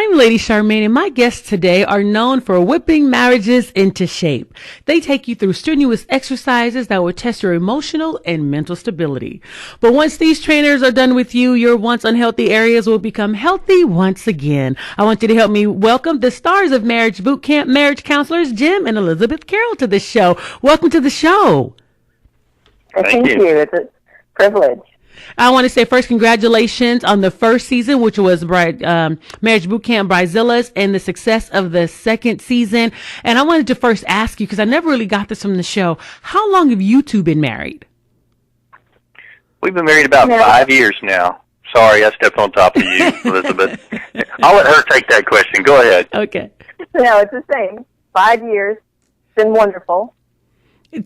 I'm Lady Charmaine, and my guests today are known for whipping marriages into shape. They take you through strenuous exercises that will test your emotional and mental stability. But once these trainers are done with you, your once unhealthy areas will become healthy once again. I want you to help me welcome the stars of Marriage Bootcamp, marriage counselors Jim and Elizabeth Carroll, to the show. Welcome to the show. Thank you. It's a privilege. I want to say first, congratulations on the first season, which was Marriage Bootcamp Bridezillas, and the success of the second season. And I wanted to first ask you, because I never really got this from the show, how long have you two been married? We've been married about 5 years now. Sorry, I stepped on top of you, Elizabeth. I'll let her take that question. Go ahead. Okay. No, it's the same. 5 years. It's been wonderful.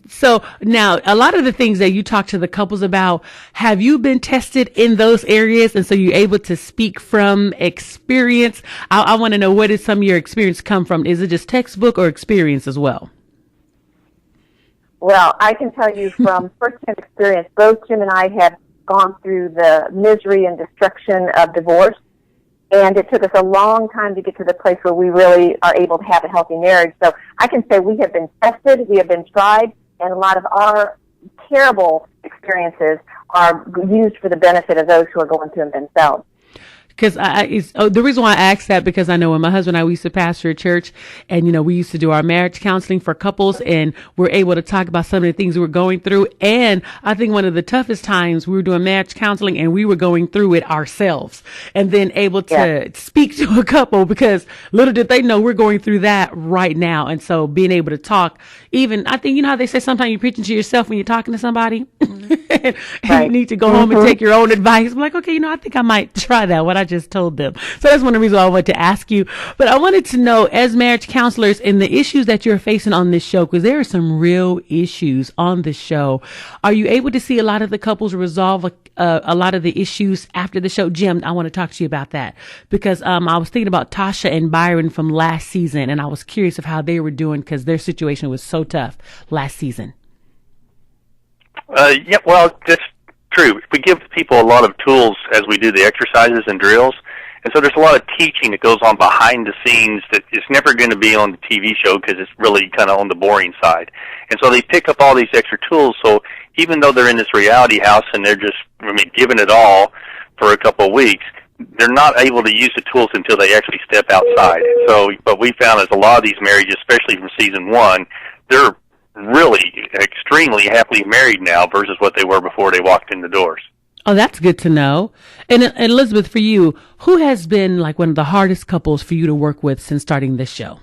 So now, a lot of the things that you talk to the couples about, have you been tested in those areas? And so you're able to speak from experience. I want to know, where did some of your experience come from? Is it just textbook or experience as well? Well, I can tell you from first-hand experience, both Jim and I have gone through the misery and destruction of divorce. And it took us a long time to get to the place where we really are able to have a healthy marriage. So I can say we have been tested, we have been tried, and a lot of our terrible experiences are used for the benefit of those who are going through them themselves. Because the reason why I asked that, because I know when my husband and I, we used to pastor a church, and, we used to do our marriage counseling for couples, and we're able to talk about some of the things we were going through. And I think one of the toughest times we were doing marriage counseling, and we were going through it ourselves, and then able to speak to a couple, because little did they know we're going through that right now. And so being able to talk, even, I think, how they say sometimes you're preaching to yourself when you're talking to somebody, and you need to go home and take your own advice. I'm like, okay, I think I might try that, what I just told them. So that's one of the reasons why I wanted to ask you. But I wanted to know, as marriage counselors, and the issues that you're facing on this show, because there are some real issues on the show, are you able to see a lot of the couples resolve a lot of the issues after the show? Jim, I want to talk to you about that, because I was thinking about Tasha and Byron from last season, and I was curious of how they were doing, because their situation was so tough last season. Well, that's true. We give people a lot of tools as we do the exercises and drills, and so there's a lot of teaching that goes on behind the scenes that is never going to be on the TV show, because it's really kind of on the boring side. And so they pick up all these extra tools, so even though they're in this reality house and they're just, giving it all for a couple of weeks, they're not able to use the tools until they actually step outside. So what we found is a lot of these marriages, especially from season one, they're really extremely happily married now versus what they were before they walked in the doors. Oh, that's good to know. And Elizabeth, for you, who has been like one of the hardest couples for you to work with since starting this show?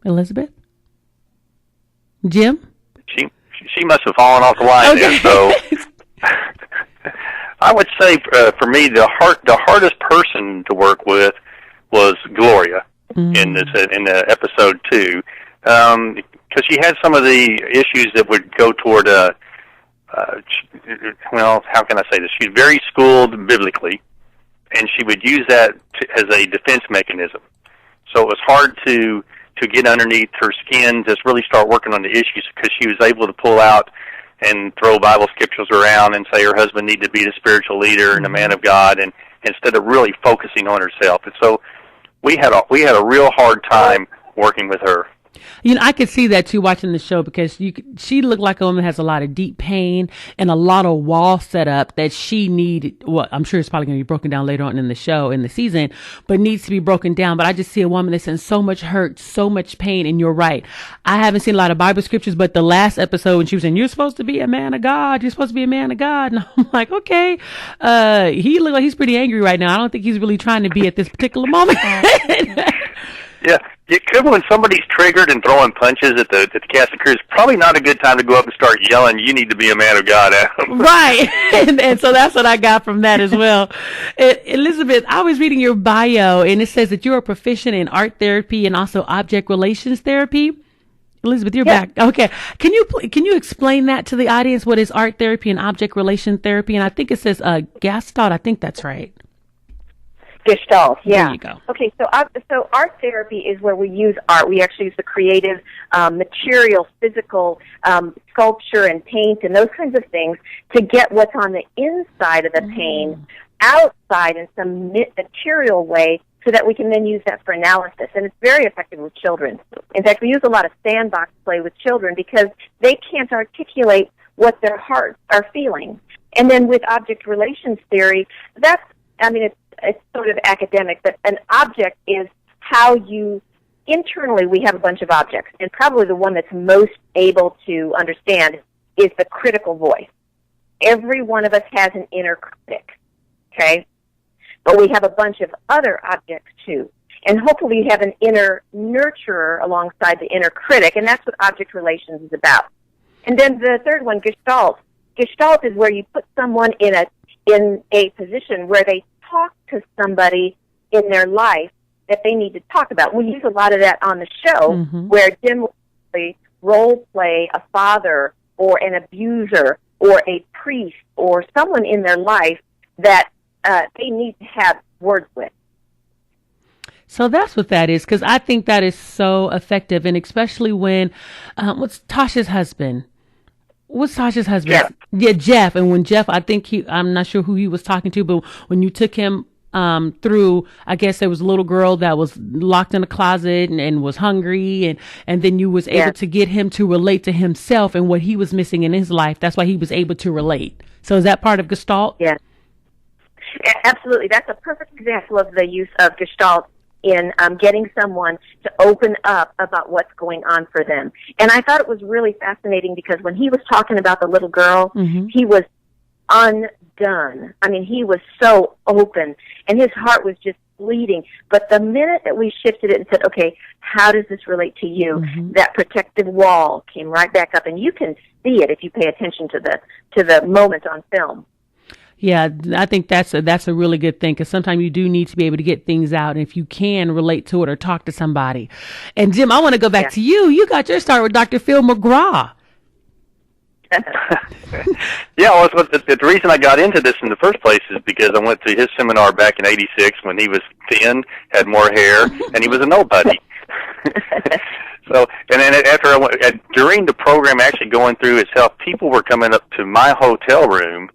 Elizabeth? Jim? She must have fallen off the line there. So I would say for me, the hardest person to work with was Gloria in the episode 2. Because she had some of the issues that would go toward, how can I say this? She's very schooled biblically, and she would use that as a defense mechanism. So it was hard to get underneath her skin, just really start working on the issues, because she was able to pull out and throw Bible scriptures around and say her husband needed to be the spiritual leader and a man of God, and instead of really focusing on herself. And so we had a real hard time working with her. I could see that too watching the show, because she looked like a woman that has a lot of deep pain and a lot of wall set up that she needed. Well, I'm sure it's probably going to be broken down later on in the show, in the season, but needs to be broken down. But I just see a woman that's in so much hurt, so much pain. And you're right. I haven't seen a lot of Bible scriptures, but the last episode when she was saying, you're supposed to be a man of God. You're supposed to be a man of God. And I'm like, okay, he looked like he's pretty angry right now. I don't think he's really trying to be at this particular moment. Yeah. It could, when somebody's triggered and throwing punches at the cast of crew, it's probably not a good time to go up and start yelling, you need to be a man of God, Adam. Right. And so that's what I got from that as well. Elizabeth, I was reading your bio, and it says that you're a proficient in art therapy and also object relations therapy. Elizabeth, you're back. Okay. Can you explain that to the audience? What is art therapy and object relation therapy? And I think it says Gestalt. I think that's right. Gestalt, yeah. There you go. Okay, so art therapy is where we use art. We actually use the creative material, physical sculpture and paint and those kinds of things to get what's on the inside of the pain outside in some material way so that we can then use that for analysis. And it's very effective with children. In fact, we use a lot of sandbox play with children because they can't articulate what their hearts are feeling. And then with object relations theory, it's sort of academic, but an object is how you, internally we have a bunch of objects, and probably the one that's most able to understand is the critical voice. Every one of us has an inner critic, okay? But we have a bunch of other objects too. And hopefully you have an inner nurturer alongside the inner critic, and that's what object relations is about. And then the third one, Gestalt. Gestalt is where you put someone in a position where they talk to somebody in their life that they need to talk about. We use a lot of that on the show, where Jim will role play a father or an abuser or a priest or someone in their life that they need to have words with. So that's what that is, because I think that is so effective, and especially when, what's Tasha's husband? Jeff. Yeah, Jeff. And when Jeff, I'm not sure who he was talking to, but when you took him through, I guess there was a little girl that was locked in a closet and was hungry, and then you was able to get him to relate to himself and what he was missing in his life. That's why he was able to relate. So is that part of Gestalt? Yeah. Absolutely. That's a perfect example of the use of Gestalt in getting someone to open up about what's going on for them. And I thought it was really fascinating because when he was talking about the little girl, he was undone. I mean, he was so open, and his heart was just bleeding. But the minute that we shifted it and said, okay, how does this relate to you? That protective wall came right back up, and you can see it if you pay attention to the moment on film. Yeah, I think that's a really good thing, because sometimes you do need to be able to get things out, and if you can relate to it or talk to somebody. And Jim, I want to go back to you. You got your start with Dr. Phil McGraw. Yeah, well, the reason I got into this in the first place is because I went to his seminar back in '86 when he was thin, had more hair, and he was a nobody. So, and then after I went, during the program actually going through itself, people were coming up to my hotel room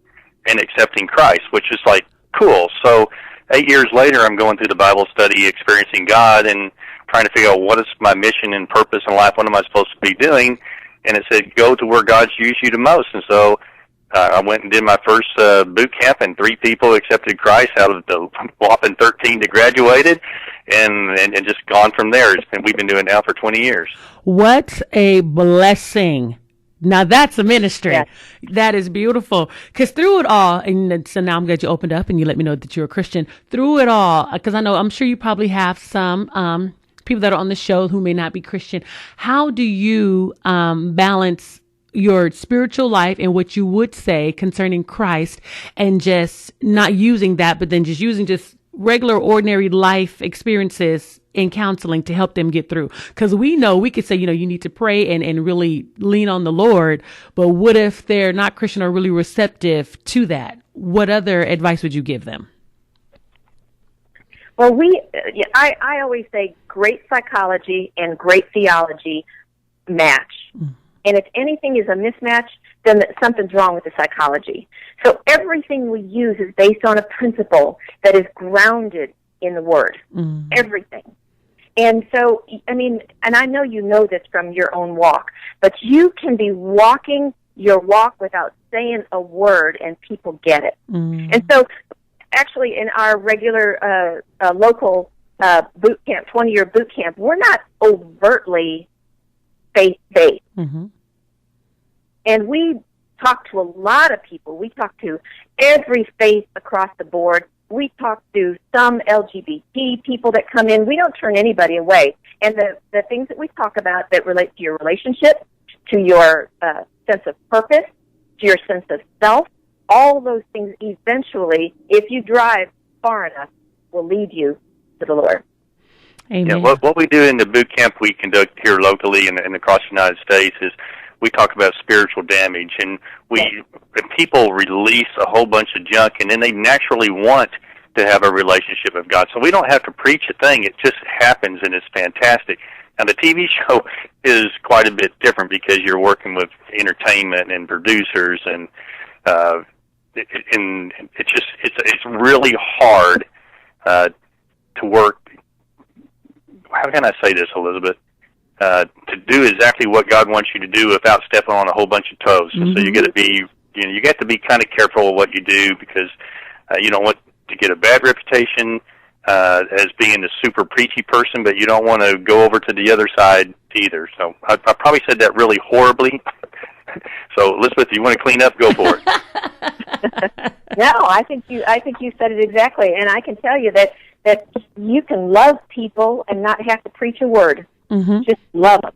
and accepting Christ, which is like cool. So 8 years later, I'm going through the Bible study, experiencing God, and trying to figure out what is my mission and purpose in life, what am I supposed to be doing, and it said, go to where God's used you the most. And so I went and did my first boot camp, and 3 people accepted Christ out of the whopping 13 that graduated, and just gone from there. We've been doing it now for 20 years. What a blessing. Now that's a ministry. Yeah. That is beautiful. Because through it all, and so now I'm glad you opened up and you let me know that you're a Christian. Through it all, because I'm sure you probably have some people that are on the show who may not be Christian. How do you balance your spiritual life and what you would say concerning Christ, and just not using that, but then just using just regular, ordinary life experiences in counseling to help them get through? Because we know we could say, you need to pray and really lean on the Lord. But what if they're not Christian or really receptive to that? What other advice would you give them? Well, I always say great psychology and great theology match. And if anything is a mismatch, then something's wrong with the psychology. So everything we use is based on a principle that is grounded in the Word. Everything. And so, and I know you know this from your own walk, but you can be walking your walk without saying a word and people get it. And so, actually, in our regular local boot camp, 20-year boot camp, we're not overtly faith-based. And we talk to a lot of people. We talk to every faith across the board. We talk to some LGBT people that come in. We don't turn anybody away. And the things that we talk about that relate to your relationship, to your sense of purpose, to your sense of self, all those things eventually, if you drive far enough, will lead you to the Lord. Amen. Yeah, what we do in the boot camp we conduct here locally and across the United States is we talk about spiritual damage, and people release a whole bunch of junk, and then they naturally want to have a relationship with God. So we don't have to preach a thing. It just happens, and it's fantastic. Now, the TV show is quite a bit different because you're working with entertainment and producers and and it's really hard to work. How can I say this, Elizabeth? To do exactly what God wants you to do without stepping on a whole bunch of toes. And so you got to be, you got to be kind of careful of what you do, because you don't want to get a bad reputation as being a super preachy person, but you don't want to go over to the other side either. So I probably said that really horribly. So Elizabeth, if you want to clean up, go for it. No, I think you said it exactly, and I can tell you that you can love people and not have to preach a word. Just love them.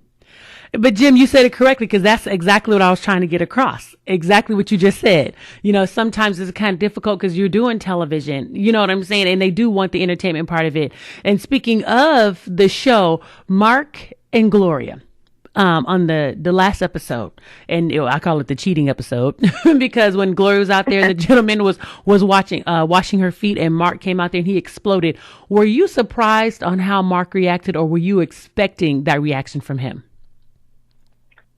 But Jim, you said it correctly, because that's exactly what I was trying to get across. Exactly what you just said. You know, sometimes it's kind of difficult because you're doing television. You know what I'm saying? And they do want the entertainment part of it. And speaking of the show, Mark and Gloria, on the last episode, and I call it the cheating episode, because when Gloria was out there, the gentleman was washing her feet, and Mark came out there and he exploded. Were you surprised on how Mark reacted, or were you expecting that reaction from him?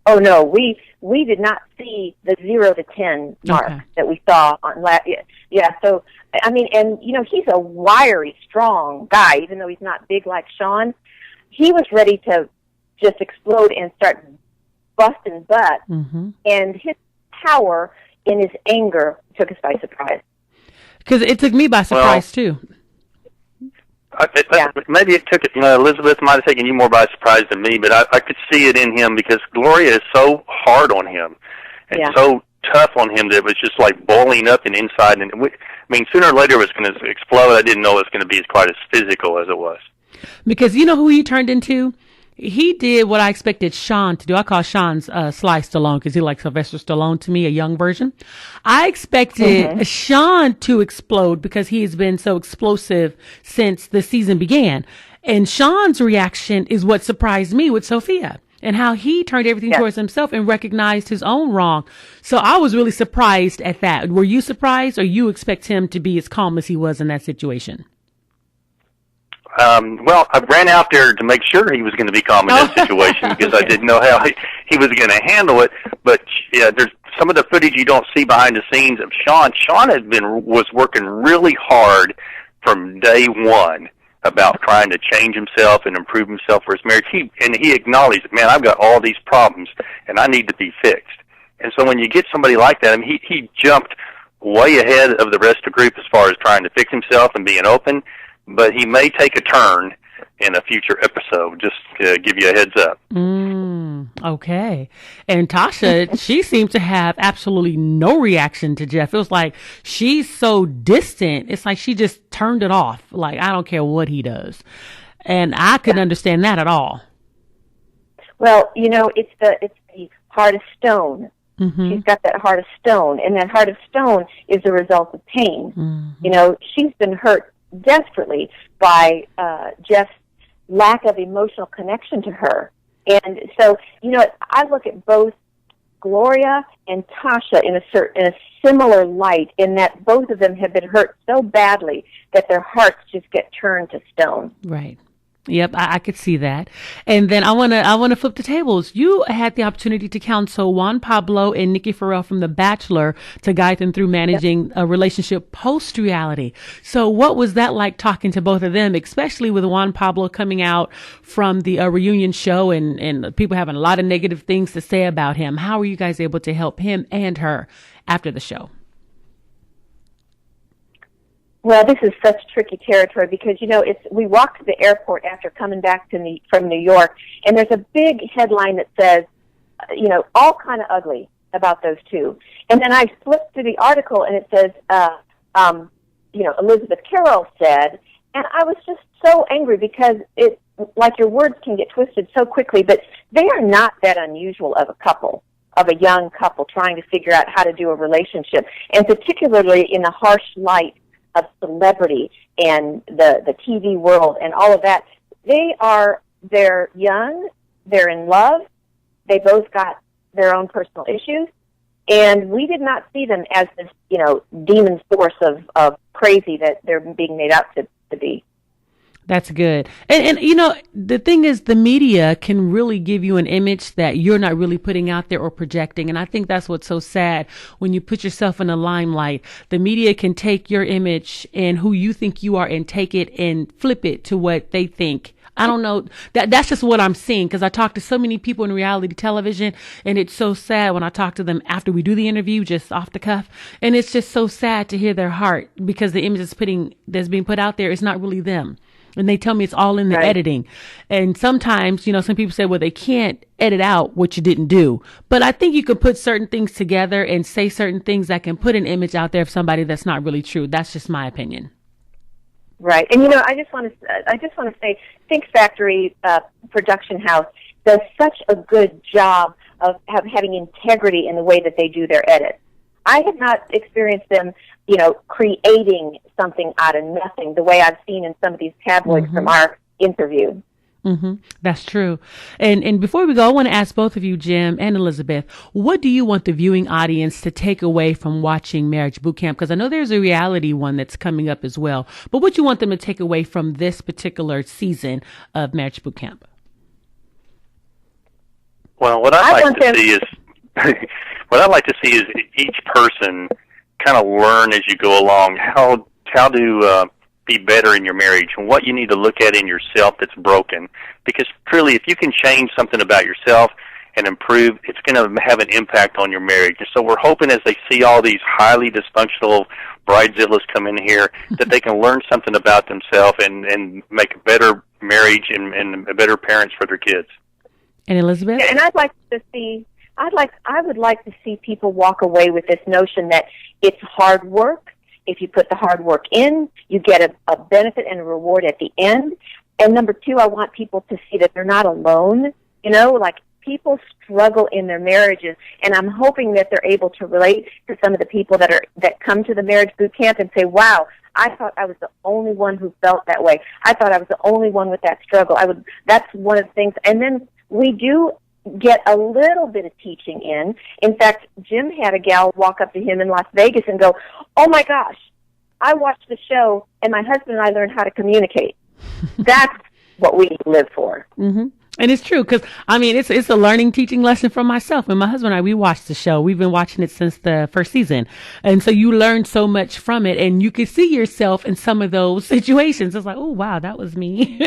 Oh no, we did not see the 0 to 10 mark that we saw on last. Yeah, so I mean, and you know, he's a wiry, strong guy, even though he's not big like Sean. He was ready to just explode and start busting butt, and his power in his anger took us by surprise. Because it took me by surprise too. Maybe it took it. Elizabeth might have taken you more by surprise than me, but I could see it in him, because Gloria is so hard on him and so tough on him that it was just like boiling up and inside. And I mean, sooner or later it was going to explode. I didn't know it was going to be quite as physical as it was. Because you know who he turned into? He did what I expected Sean to do. I call Sean's Sly Stallone, because he likes Sylvester Stallone to me, a young version. I expected Sean to explode, because he has been so explosive since the season began. And Sean's reaction is what surprised me with Sophia, and how he turned everything towards himself and recognized his own wrong. So I was really surprised at that. Were you surprised, or you expect him to be as calm as he was in that situation? Well, I ran out there to make sure he was going to be calm in that situation, because I didn't know how he was going to handle it. But yeah, there's some of the footage you don't see behind the scenes of Sean. Sean was working really hard from day one about trying to change himself and improve himself for his marriage. He acknowledged, man, I've got all these problems and I need to be fixed. And so when you get somebody like that, I mean, he jumped way ahead of the rest of the group as far as trying to fix himself and being open. But he may take a turn in a future episode, just to give you a heads up. Okay. And Tasha, she seemed to have absolutely no reaction to Jeff. It was like she's so distant. It's like she just turned it off. Like, I don't care what he does. And I couldn't understand that at all. Well, you know, it's the heart of stone. She's got that heart of stone, and that heart of stone is a result of pain. You know, she's been hurt desperately by Jeff's lack of emotional connection to her. And so, you know, I look at both Gloria and Tasha in a similar light, in that both of them have been hurt so badly that their hearts just get turned to stone. Right. Yep, I could see that. And then I wanna flip the tables. You had the opportunity to counsel Juan Pablo and Nikki Farrell from The Bachelor to guide them through managing a relationship post-reality. So what was that like, talking to both of them, especially with Juan Pablo coming out from the reunion show and people having a lot of negative things to say about him? How were you guys able to help him and her after the show? Well, this is such tricky territory, because, you know, we walked to the airport after coming back from New York, and there's a big headline that says, you know, all kind of ugly about those two. And then I flipped through the article, and it says, you know, Elizabeth Carroll said, and I was just so angry, because like your words can get twisted so quickly, but they are not that unusual of a young couple trying to figure out how to do a relationship, and particularly in the harsh light of celebrity and the TV world and all of that. They're young, they're in love, they both got their own personal issues, and we did not see them as this, you know, demon force of crazy that they're being made out to be. That's good. And you know, the thing is, the media can really give you an image that you're not really putting out there or projecting. And I think that's what's so sad when you put yourself in the limelight. The media can take your image and who you think you are and take it and flip it to what they think. I don't know. That's just what I'm seeing, because I talk to so many people in reality television, and it's so sad when I talk to them after we do the interview, just off the cuff. And it's just so sad to hear their heart, because the image that's being put out there is not really them. And they tell me it's all in the editing. And sometimes, you know, some people say, well, they can't edit out what you didn't do. But I think you could put certain things together and say certain things that can put an image out there of somebody that's not really true. That's just my opinion. Right. And, you know, I just want to say Think Factory Production House does such a good job of having integrity in the way that they do their edits. I have not experienced them, you know, creating something out of nothing the way I've seen in some of these tabloids from our interview. That's true. And before we go, I want to ask both of you, Jim and Elizabeth, what do you want the viewing audience to take away from watching Marriage Bootcamp? Because I know there's a reality one that's coming up as well. But what do you want them to take away from this particular season of Marriage Bootcamp? Well, what I'd like to see is what I'd like to see is each person kind of learn as you go along how to be better in your marriage and what you need to look at in yourself that's broken. Because truly, if you can change something about yourself and improve, it's going to have an impact on your marriage. And so we're hoping as they see all these highly dysfunctional bridezillas come in here that they can learn something about themselves and make a better marriage and better parents for their kids. And Elizabeth? And I would like to see people walk away with this notion that it's hard work. If you put the hard work in, you get a benefit and a reward at the end. And number two, I want people to see that they're not alone. You know, like, people struggle in their marriages, and I'm hoping that they're able to relate to some of the people that come to the Marriage Boot Camp and say, wow, I thought I was the only one who felt that way. I thought I was the only one with that struggle. That's one of the things. And then we do get a little bit of teaching in. In fact, Jim had a gal walk up to him in Las Vegas and go, oh my gosh, I watched the show and my husband and I learned how to communicate. That's what we live for. And it's true, because, I mean, it's a learning, teaching lesson from myself. And my husband and I, we watched the show. We've been watching it since the first season. And so you learn so much from it, and you can see yourself in some of those situations. It's like, oh, wow, that was me.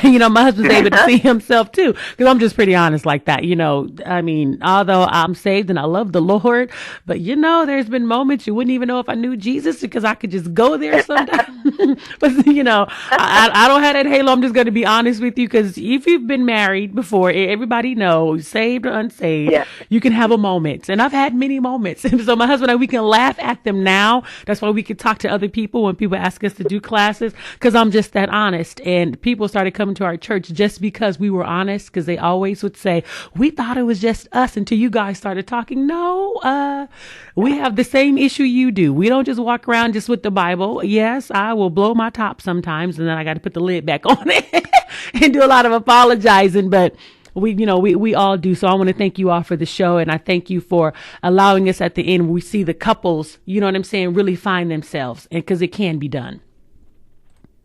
And, you know, my husband's able to see himself, too, because I'm just pretty honest like that. You know, I mean, although I'm saved and I love the Lord, but, you know, there's been moments you wouldn't even know if I knew Jesus, because I could just go there sometimes. But, you know, I don't have that halo. I'm just going to be honest with you, because if you've been married before, everybody knows, saved or unsaved, you can have a moment. And I've had many moments. And so my husband and I, we can laugh at them now. That's why we can talk to other people when people ask us to do classes, because I'm just that honest. And people started coming to our church just because we were honest, because they always would say, we thought it was just us until you guys started talking. No, we have the same issue you do. We don't just walk around just with the Bible. Yes, I will blow my top sometimes, and then I got to put the lid back on it and do a lot of apologizing, but we all do. So I want to thank you all for the show, and I thank you for allowing us at the end, we see the couples, you know what I'm saying, really find themselves, and because it can be done.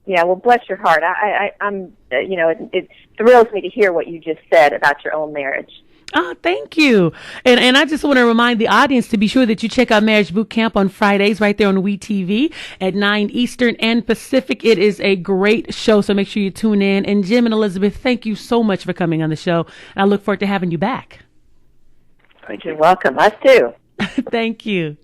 Yeah, well, bless your heart. I'm it thrills me to hear what you just said about your own marriage. Oh, thank you. And I just want to remind the audience to be sure that you check out Marriage Boot Camp on Fridays right there on WEtv at 9 Eastern and Pacific. It is a great show, so make sure you tune in. And Jim and Elizabeth, thank you so much for coming on the show. And I look forward to having you back. Thank you. You're welcome. Us too. Thank you.